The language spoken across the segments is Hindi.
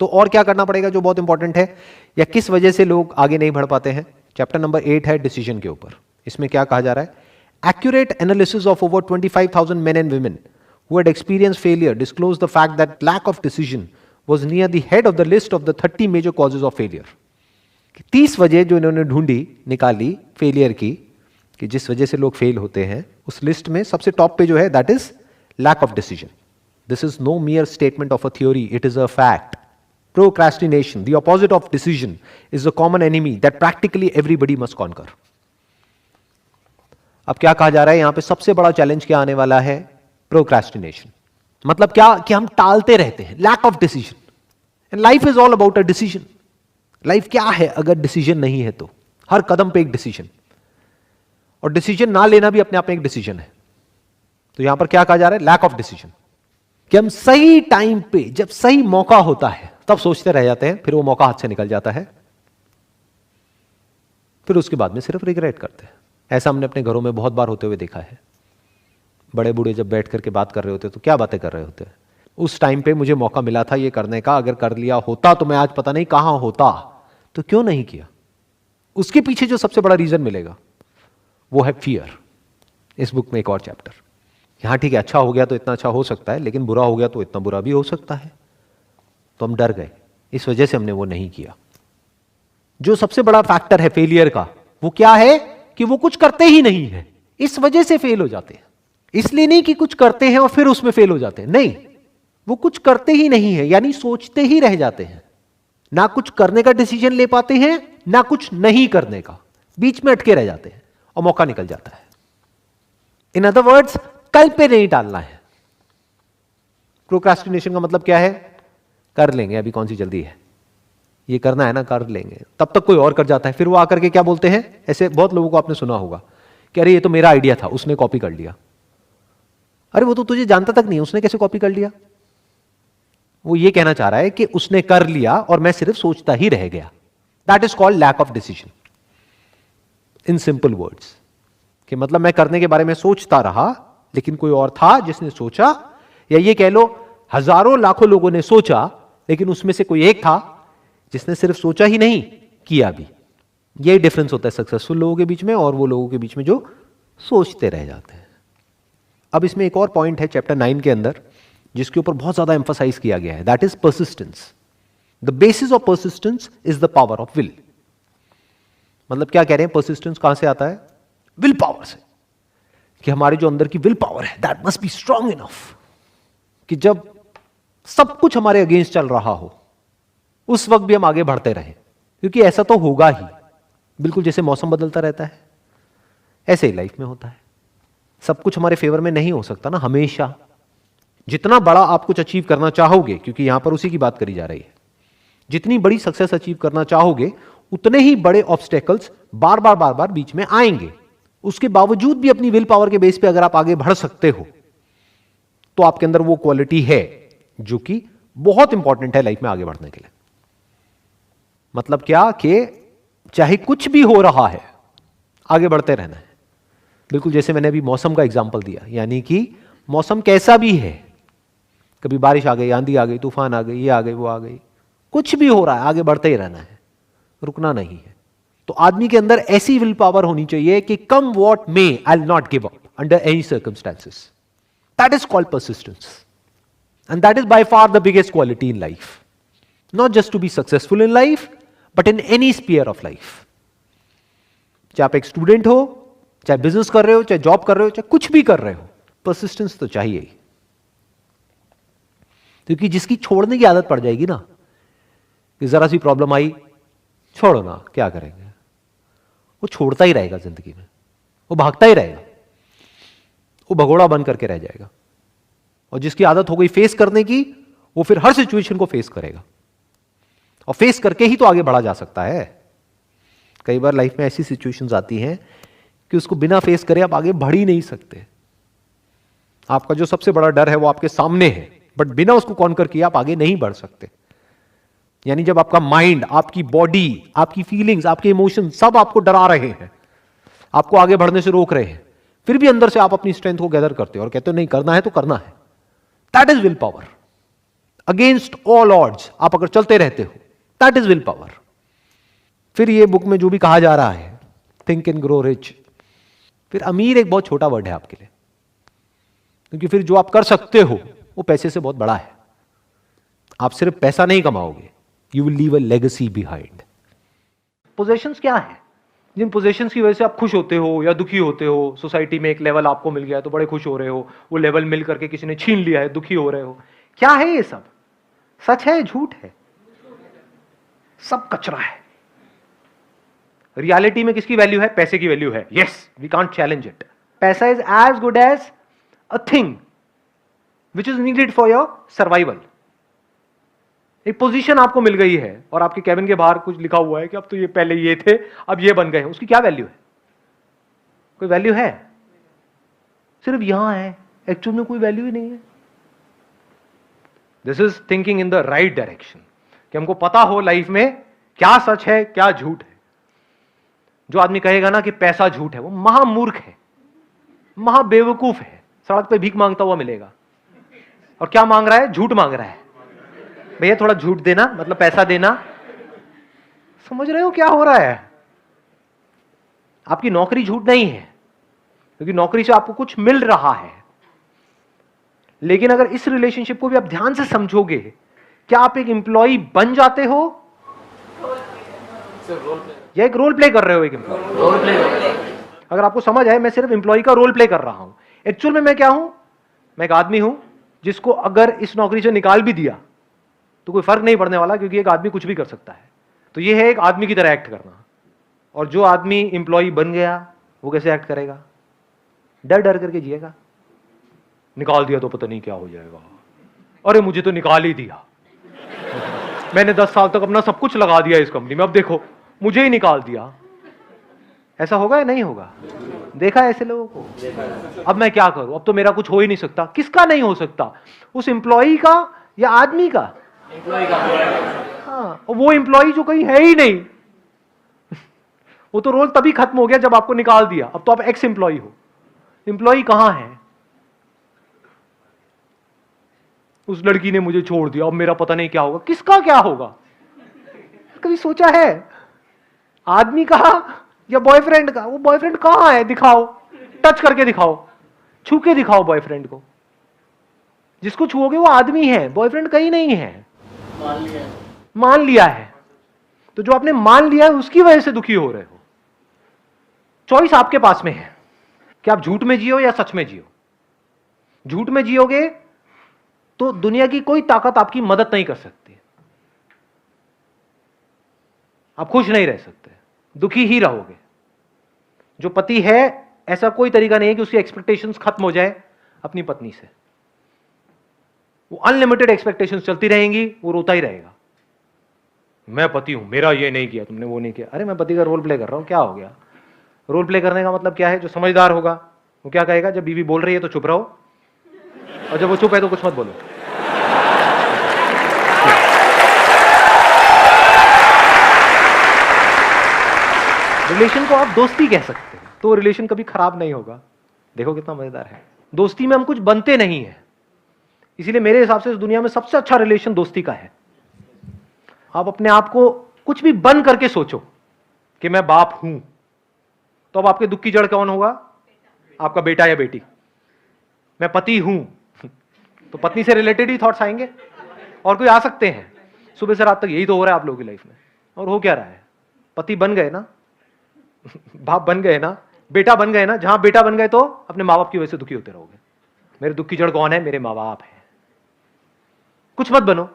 तो और क्या करना पड़ेगा जो बहुत इंपॉर्टेंट है, या किस वजह से लोग आगे नहीं बढ़ पाते हैं? चैप्टर नंबर 8 है डिसीजन के ऊपर। इसमें क्या कहा जा रहा है? Accurate analysis of over 25,000 men and women who had experienced failure disclosed the fact that lack of decision was near the head of the list of the 30 major causes of failure. 30 वजह जो इन्होंने ढूंढी, निकाली फेलियर की, कि जिस वजह से लोग फेल होते हैं, उस लिस्ट में सबसे टॉप पे जो है that is lack of decision. This is no mere statement of a theory, it is a fact. Procrastination, the opposite of decision, is a common enemy that practically everybody must conquer. अब क्या कहा जा रहा है यहां पे? सबसे बड़ा चैलेंज क्या आने वाला है? प्रोक्रेस्टिनेशन. मतलब क्या कि हम टालते रहते हैं, lack of decision. And life is all about a decision. Life क्या है अगर डिसीजन नहीं है तो? हर कदम पे एक डिसीजन, और डिसीजन ना लेना भी अपने आप में एक डिसीजन है. तो यहां पर क्या कहा जा रहा है? Lack of decision. कि हम सही टाइम पे, जब सही मौका होता है, तब सोचते रह जाते हैं, फिर वो मौका हाथ से निकल जाता है, फिर उसके बाद में सिर्फ रिग्रेट करते हैं. ऐसा हमने अपने घरों में बहुत बार होते हुए देखा है. बड़े बूढ़े जब बैठ करके बात कर रहे होते तो क्या बातें कर रहे होते हैं? उस टाइम पे मुझे मौका मिला था ये करने का, अगर कर लिया होता तो मैं आज पता नहीं कहां होता. तो क्यों नहीं किया? उसके पीछे जो सबसे बड़ा रीजन मिलेगा वो है फियर. इस बुक में एक और चैप्टर. यहां ठीक है, अच्छा हो गया तो इतना अच्छा हो सकता है, लेकिन बुरा हो गया तो इतना बुरा भी हो सकता है. तो हम डर गए, इस वजह से हमने वो नहीं किया. जो सबसे बड़ा फैक्टर है फेलियर का, वो क्या है? कि वो कुछ करते ही नहीं है, इस वजह से फेल हो जाते हैं. इसलिए नहीं कि कुछ करते हैं और फिर उसमें फेल हो जाते हैं, नहीं, वो कुछ करते ही नहीं है, यानी सोचते ही रह जाते हैं. ना कुछ करने का डिसीजन ले पाते हैं, ना कुछ नहीं करने का, बीच में अटके रह जाते हैं और मौका निकल जाता है. इन अदर वर्ड्स, कल पे नहीं टालना है. प्रोक्रेस्टिनेशन का मतलब क्या है? कर लेंगे, अभी कौन सी जल्दी है, ये करना है ना, कर लेंगे. तब तक कोई और कर जाता है, फिर वो आकर के क्या बोलते हैं? ऐसे बहुत लोगों को आपने सुना होगा कि अरे ये तो मेरा आइडिया था, उसने कॉपी कर लिया. अरे वो तो तुझे जानता तक नहीं, उसने कैसे कॉपी कर लिया? वो ये कहना चाह रहा है कि उसने कर लिया और मैं सिर्फ सोचता ही रह गया. That is called lack of decision. In simple words, कि मतलब मैं करने के बारे में सोचता रहा, लेकिन कोई और था जिसने सोचा, या ये कह लो हजारों लाखों लोगों ने सोचा, लेकिन उसमें से कोई एक था जिसने सिर्फ सोचा ही नहीं, किया भी. यही डिफरेंस होता है सक्सेसफुल लोगों के बीच में और वो लोगों के बीच में जो सोचते रह जाते हैं. अब इसमें एक और पॉइंट है चैप्टर 9 के अंदर, जिसके ऊपर बहुत ज्यादा एम्फसाइज किया गया है, that is persistence. The basis of persistence is the power of will. मतलब क्या कह रहे हैं? परसिस्टेंस कहां से आता है? विल पावर से. कि हमारे जो अंदर की विल पावर है, that must be strong enough, कि जब सब कुछ हमारे अगेंस्ट चल रहा हो, उस वक्त भी हम आगे बढ़ते रहें. क्योंकि ऐसा तो होगा ही, बिल्कुल जैसे मौसम बदलता रहता है, ऐसे ही लाइफ में होता है. सब कुछ हमारे फेवर में नहीं हो सकता ना हमेशा. जितना बड़ा आप कुछ अचीव करना चाहोगे, क्योंकि यहां पर उसी की बात करी जा रही है, जितनी बड़ी सक्सेस अचीव करना चाहोगे, उतने ही बड़े ऑब्स्टेकल्स बार बार बीच में आएंगे. उसके बावजूद भी अपनी विल पावर के बेस पे अगर आप आगे बढ़ सकते हो, तो आपके अंदर वो क्वालिटी है जो कि बहुत इंपॉर्टेंट है लाइफ में आगे बढ़ने के लिए. मतलब क्या? कि चाहे कुछ भी हो रहा है, आगे बढ़ते रहना है. बिल्कुल जैसे मैंने अभी मौसम का एग्जांपल दिया, यानी कि मौसम कैसा भी है, कभी बारिश आ गई, आंधी आ गई, तूफान आ गई, ये आ गई, वो आ गई, कुछ भी हो रहा है, आगे बढ़ते ही रहना है, रुकना नहीं है. तो आदमी के अंदर ऐसी विल पावर होनी चाहिए कि come what may, I will not give up under any circumstances. That is called persistence, and that is by far the biggest quality in life. Not just to be successful in life, but in any sphere of life. चाहे आप एक स्टूडेंट हो, चाहे बिजनेस कर रहे हो, चाहे जॉब कर रहे हो, चाहे कुछ भी कर रहे हो, परसिस्टेंस तो चाहिए ही. क्योंकि जिसकी छोड़ने की आदत पड़ जाएगी ना, कि जरा सी प्रॉब्लम आई, छोड़ो ना, क्या करेंगे, वो छोड़ता ही रहेगा जिंदगी में, वो भागता ही रहेगा, वो भगोड़ा बन करके रह जाएगा. और जिसकी आदत हो गई फेस करने की, वो फिर हर सिचुएशन को फेस करेगा, और फेस करके ही तो आगे बढ़ा जा सकता है. कई बार लाइफ में ऐसी सिचुएशंस आती हैं कि उसको बिना फेस करे आप आगे बढ़ ही नहीं सकते. आपका जो सबसे बड़ा डर है वो आपके सामने है, बट बिना उसको कॉन्कर किए आप आगे नहीं बढ़ सकते. यानी जब आपका माइंड, आपकी बॉडी, आपकी फीलिंग्स, आपके इमोशन सब आपको डरा रहे हैं, आपको आगे बढ़ने से रोक रहे हैं, फिर भी अंदर से आप अपनी स्ट्रेंथ को गैदर करते हो और कहते हो नहीं, करना है तो करना है. That is will power. Against all odds आप अगर चलते रहते हो, दैट इज विल पावर। फिर ये बुक में जो भी कहा जा रहा है, थिंक एंड ग्रो रिच, फिर अमीर एक बहुत छोटा वर्ड है आपके लिए, क्योंकि फिर जो आप कर सकते हो वो पैसे से बहुत बड़ा है। आप सिर्फ पैसा नहीं कमाओगे, you will leave a legacy behind. Possessions क्या है? जिन पोजेशंस की वजह से आप खुश होते हो या दुखी होते हो, सोसाइटी में एक लेवल आपको मिल गया है तो बड़े खुश हो रहे हो, वो लेवल मिल करके किसी ने छीन लिया है, दुखी हो रहे हो। क्या है ये सब? सच है, झूठ है? सब कचरा है। रियलिटी में किसकी वैल्यू है? पैसे की वैल्यू है। Yes, we can't challenge it. पैसा is as good as a thing which is needed for your survival. एक पोजीशन आपको मिल गई है और आपके कैबिन के बाहर कुछ लिखा हुआ है कि अब तो ये पहले ये थे, अब ये बन गए हैं, उसकी क्या वैल्यू है? कोई वैल्यू है? सिर्फ यहां है, एक्चुअल में कोई वैल्यू ही नहीं है। This is thinking in the right direction, कि हमको पता हो लाइफ में क्या सच है क्या झूठ है। जो आदमी कहेगा ना कि पैसा झूठ है, वो महामूर्ख है, महाबेवकूफ है। सड़क पे भीख मांगता हुआ मिलेगा और क्या मांग रहा है? झूठ मांग रहा है। भैया थोड़ा झूठ देना, मतलब पैसा देना। समझ रहे हो क्या हो रहा है? आपकी नौकरी झूठ नहीं है, क्योंकि नौकरी से आपको कुछ मिल रहा है। लेकिन अगर इस रिलेशनशिप को भी आप ध्यान से समझोगे, क्या आप एक एम्प्लॉय बन जाते हो या एक रोल प्ले कर रहे हो? एक एम्प्लॉय। अगर आपको समझ आए, मैं सिर्फ एम्प्लॉय का रोल प्ले कर रहा हूं, एक्चुअल में मैं क्या हूं? मैं एक आदमी हूं जिसको अगर इस नौकरी से निकाल भी दिया तो कोई फर्क नहीं पड़ने वाला, क्योंकि एक आदमी कुछ भी कर सकता है। तो ये है एक आदमी की तरह एक्ट करना। और जो आदमी एम्प्लॉय बन गया वो कैसे एक्ट करेगा? डर डर करके जिएगा। निकाल दिया तो पता नहीं क्या हो जाएगा, अरे मुझे तो निकाल ही दिया, मैंने 10 साल तक अपना सब कुछ लगा दिया इस कंपनी में, अब देखो मुझे ही निकाल दिया। ऐसा होगा या नहीं होगा? देखा है ऐसे लोगों को? अब मैं क्या करूं? अब तो मेरा कुछ हो ही नहीं सकता। किसका नहीं हो सकता? उस एम्प्लॉय का या आदमी का? हाँ, वो एम्प्लॉय जो कहीं है ही नहीं, वो तो रोल तभी खत्म हो गया जब आपको निकाल दिया। अब तो आप एक्स एम्प्लॉय हो। एम्प्लॉय कहां है? उस लड़की ने मुझे छोड़ दिया, अब मेरा पता नहीं क्या होगा। किसका क्या होगा? कभी सोचा है? आदमी का या बॉयफ्रेंड का? वो बॉयफ्रेंड कहां है? दिखाओ, टच करके दिखाओ, छू के दिखाओ बॉयफ्रेंड को। जिसको छुओगे वो आदमी है, बॉयफ्रेंड कहीं नहीं है। मान लिया है। तो जो आपने मान लिया है उसकी वजह से दुखी हो रहे हो। चॉइस आपके पास में है कि आप झूठ में जियो या सच में जियो। झूठ में जियोगे तो दुनिया की कोई ताकत आपकी मदद नहीं कर सकती। आप खुश नहीं रह सकते, दुखी ही रहोगे। जो पति है, ऐसा कोई तरीका नहीं है कि उसकी एक्सपेक्टेशंस खत्म हो जाए अपनी पत्नी से। वो अनलिमिटेड एक्सपेक्टेशंस चलती रहेंगी, वो रोता ही रहेगा। मैं पति हूं, मेरा ये नहीं किया, तुमने वो नहीं किया। अरे मैं पति का रोल प्ले कर रहा हूं, क्या हो गया? रोल प्ले करने का मतलब क्या है? जो समझदार होगा वो क्या कहेगा? जब बीवी बोल रही है तो चुप रहो, और जब वो चुप है तो कुछ मत बोलो। रिलेशन को आप दोस्ती कह सकते हैं, तो रिलेशन कभी खराब नहीं होगा। देखो कितना मजेदार है। दोस्ती में हम कुछ बनते नहीं है, इसीलिए मेरे हिसाब से इस दुनिया में सबसे अच्छा रिलेशन दोस्ती का है। आप अपने आप को कुछ भी बन करके सोचो कि मैं बाप हूं, तो अब आपके दुख की जड़ कौन होगा? आपका बेटा या बेटी। मैं पति हूं, तो पत्नी से रिलेटेड ही थॉट्स आएंगे, और कोई आ सकते हैं। सुबह से रात तक यही तो हो रहा है आप लोगों की लाइफ में। और हो क्या रहा है? पति बन गए ना, बाप बन गए ना, बेटा बन गए ना। जहां बेटा बन गए तो अपने माँ बाप की वजह से दुखी होते रहोगे। मेरे दुख की जड़ कौन है? मेरे माँ बाप है। कुछ मत बनो,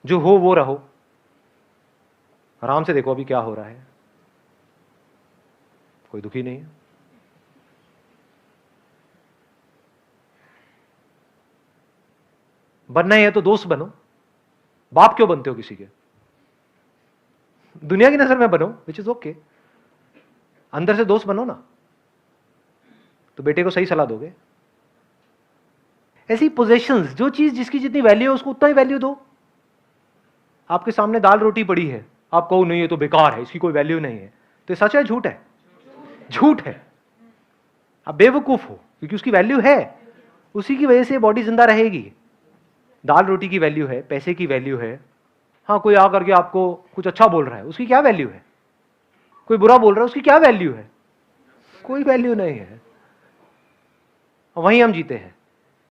जो हो वो रहो। आराम से देखो अभी क्या हो रहा है, कोई दुखी नहीं है। बनना ही है तो दोस्त बनो। बाप क्यों बनते हो किसी के? दुनिया की नजर में बनो, विच इज ओके। अंदर से दोस्त बनो ना, तो बेटे को सही सलाह दोगे। ऐसी पोजेशंस, जो चीज जिसकी जितनी वैल्यू है उसको उतना ही वैल्यू दो। आपके सामने दाल रोटी पड़ी है, आप कहो नहीं ये तो बेकार है, इसकी कोई वैल्यू नहीं है, तो ये सच है झूठ है? झूठ है। आप बेवकूफ हो, क्योंकि उसकी वैल्यू है। उसी की वजह से बॉडी जिंदा रहेगी। दाल रोटी की वैल्यू है, पैसे की वैल्यू है। हाँ, कोई आ करके आपको कुछ अच्छा बोल रहा है, उसकी क्या वैल्यू है? कोई बुरा बोल रहा है, उसकी क्या वैल्यू है? कोई वैल्यू नहीं है। वहीं हम जीते हैं।